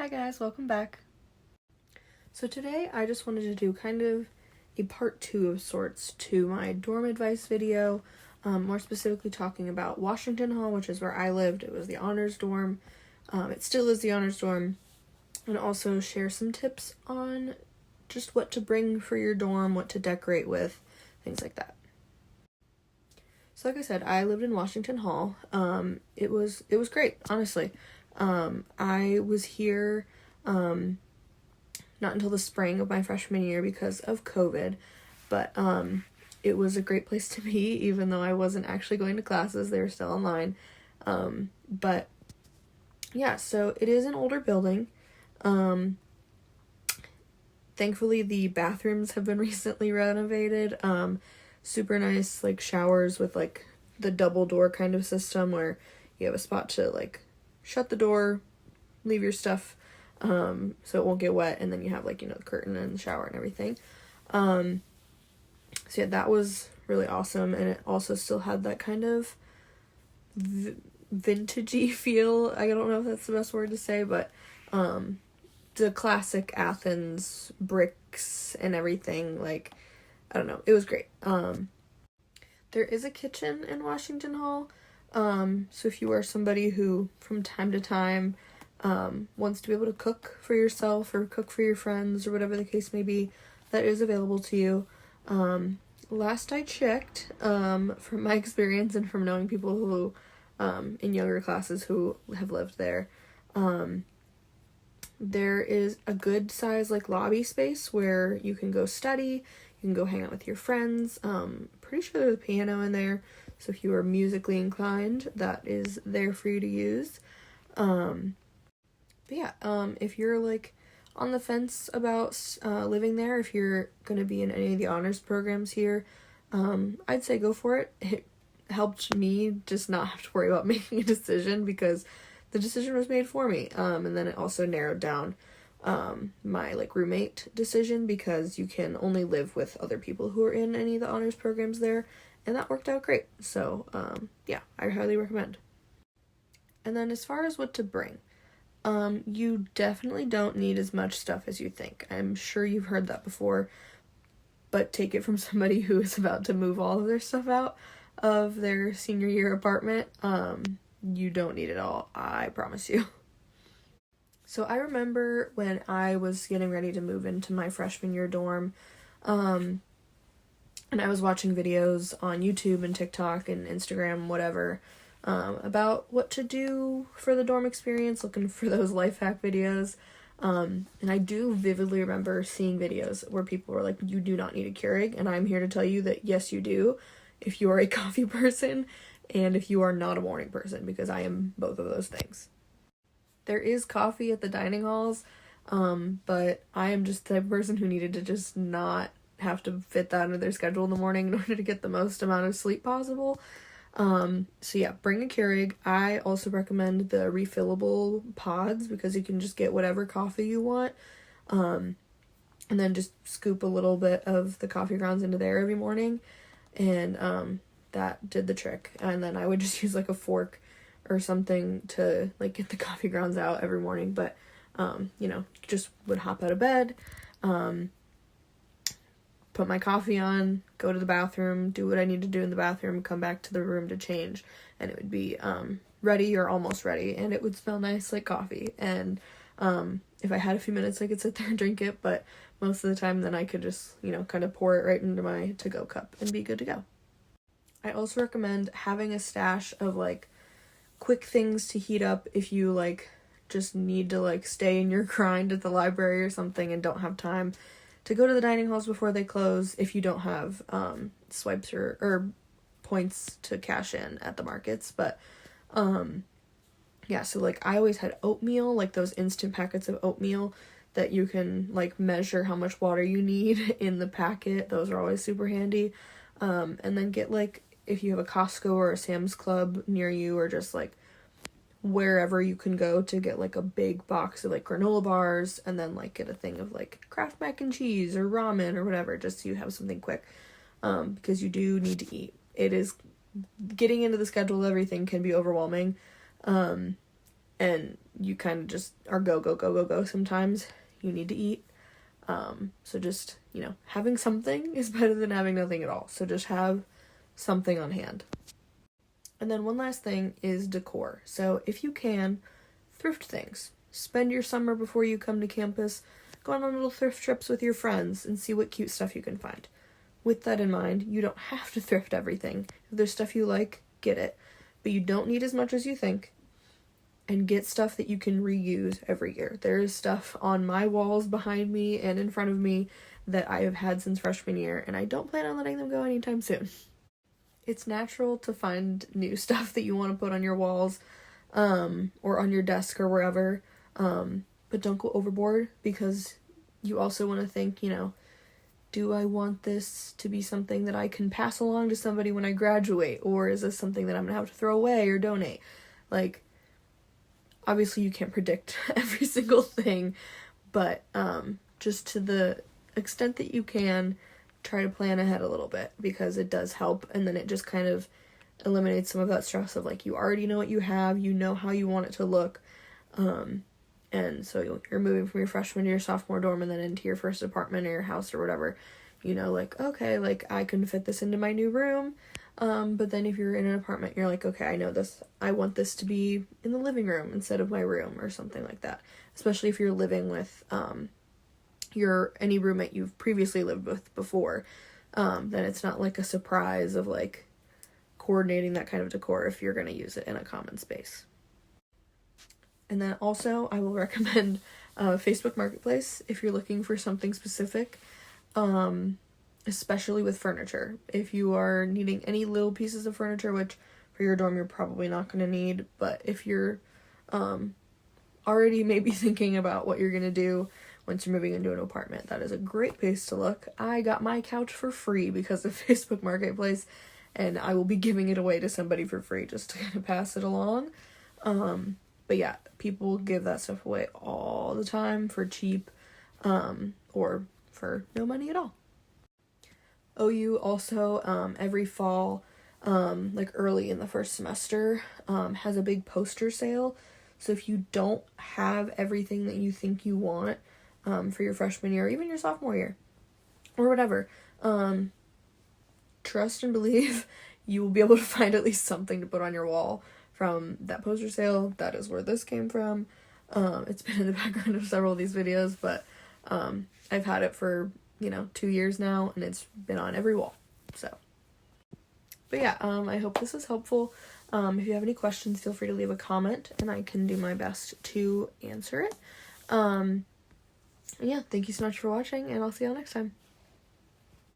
Hi guys, welcome back. So today I just wanted to do kind of a part 2 of sorts to my dorm advice video, more specifically talking about Washington Hall, which is where I lived. It was the honors dorm. It still is the honors dorm. And also share some tips on just what to bring for your dorm, what to decorate with, things like that. So like I said, I lived in Washington Hall. It was great, honestly. I was here not until the spring of my freshman year because of COVID, but it was a great place to be, even though I wasn't actually going to classes. They were still online. But yeah, so it is an older building. Thankfully the bathrooms have been recently renovated. Super nice, like, showers with, like, the double door kind of system where you have a spot to, like, shut the door, leave your stuff, so it won't get wet, and then you have, like, you know, the curtain and the shower and everything. So yeah, that was really awesome, and it also still had that kind of vintagey feel. I don't know if that's the best word to say, but the classic Athens bricks and everything, like, I don't know, it was great. There is a kitchen in Washington Hall, so if you are somebody who from time to time wants to be able to cook for yourself or cook for your friends or whatever the case may be, that is available to you. Last I checked, from my experience and from knowing people who in younger classes who have lived there, there is a good size, like, lobby space where you can go study, you can go hang out with your friends. Pretty sure there's a piano in there, so if you are musically inclined, that is there for you to use. But yeah, if you're, like, on the fence about living there, if you're going to be in any of the honors programs here, I'd say go for it. It helped me just not have to worry about making a decision because the decision was made for me. And then it also narrowed down my, like, roommate decision because you can only live with other people who are in any of the honors programs there, and that worked out great. So yeah, I highly recommend. And then as far as what to bring, you definitely don't need as much stuff as you think. I'm sure you've heard that before, but take it from somebody who is about to move all of their stuff out of their senior year apartment. You don't need it all, I promise you. So I remember when I was getting ready to move into my freshman year dorm, and I was watching videos on YouTube and TikTok and Instagram, whatever, about what to do for the dorm experience, looking for those life hack videos. And I do vividly remember seeing videos where people were like, you do not need a Keurig, and I'm here to tell you that yes, you do, if you are a coffee person and if you are not a morning person, because I am both of those things. There is coffee at the dining halls, but I am just the type of person who needed to just not have to fit that into their schedule in the morning in order to get the most amount of sleep possible. So yeah, bring a Keurig. I also recommend the refillable pods because you can just get whatever coffee you want, and then just scoop a little bit of the coffee grounds into there every morning, and that did the trick. And then I would just use, like, a fork or something to, like, get the coffee grounds out every morning, but you know, just would hop out of bed, put my coffee on, go to the bathroom, do what I need to do in the bathroom, come back to the room to change, and it would be ready or almost ready, and it would smell nice like coffee. And if I had a few minutes, I could sit there and drink it, but most of the time then I could just, you know, kind of pour it right into my to-go cup and be good to go. I also recommend having a stash of, like, quick things to heat up if you, like, just need to, like, stay in your grind at the library or something and don't have time to go to the dining halls before they close if you don't have swipes or points to cash in at the markets. But yeah, so, like, I always had oatmeal, like those instant packets of oatmeal that you can, like, measure how much water you need in the packet. Those are always super handy. And then get, like, if you have a Costco or a Sam's Club near you, or just, like, wherever you can go, to get, like, a big box of, like, granola bars, and then, like, get a thing of, like, Kraft mac and cheese or ramen or whatever, just so you have something quick, because you do need to eat. It is, getting into the schedule of everything can be overwhelming, and you kind of just are go sometimes. You need to eat. So just, having something is better than having nothing at all. So just have something on hand. And then one last thing is decor. So if you can, thrift things. Spend your summer before you come to campus. Go on little thrift trips with your friends and see what cute stuff you can find. With that in mind, you don't have to thrift everything. If there's stuff you like, get it. But you don't need as much as you think. And get stuff that you can reuse every year. There is stuff on my walls behind me and in front of me that I have had since freshman year, and I don't plan on letting them go anytime soon. It's natural to find new stuff that you want to put on your walls, or on your desk or wherever, but don't go overboard, because you also want to think, do I want this to be something that I can pass along to somebody when I graduate, or is this something that I'm going to have to throw away or donate? Obviously you can't predict every single thing, but just to the extent that you can, try to plan ahead a little bit, because it does help, and then it just kind of eliminates some of that stress of you already know what you have, you know how you want it to look, and so you're moving from your freshman to your sophomore dorm and then into your first apartment or your house or whatever, okay, I can fit this into my new room. But then if you're in an apartment, you're okay, I know this, I want this to be in the living room instead of my room, or something like that. Especially if you're living with, any roommate you've previously lived with before, then it's not a surprise of coordinating that kind of decor if you're going to use it in a common space. And then also, I will recommend, Facebook Marketplace if you're looking for something specific, especially with furniture. If you are needing any little pieces of furniture, which for your dorm you're probably not going to need, but if you're already maybe thinking about what you're going to do once you're moving into an apartment, that is a great place to look. I got my couch for free because of Facebook Marketplace, and I will be giving it away to somebody for free just to kind of pass it along. But yeah, people give that stuff away all the time for cheap, or for no money at all. OU also, every fall, early in the first semester, has a big poster sale. So if you don't have everything that you think you want, for your freshman year, or even your sophomore year, or whatever, trust and believe you will be able to find at least something to put on your wall from that poster sale. That is where this came from. It's been in the background of several of these videos, but, I've had it for 2 years now, and it's been on every wall. So, but yeah, I hope this was helpful. If you have any questions, feel free to leave a comment, and I can do my best to answer it. Yeah, thank you so much for watching, and I'll see y'all next time.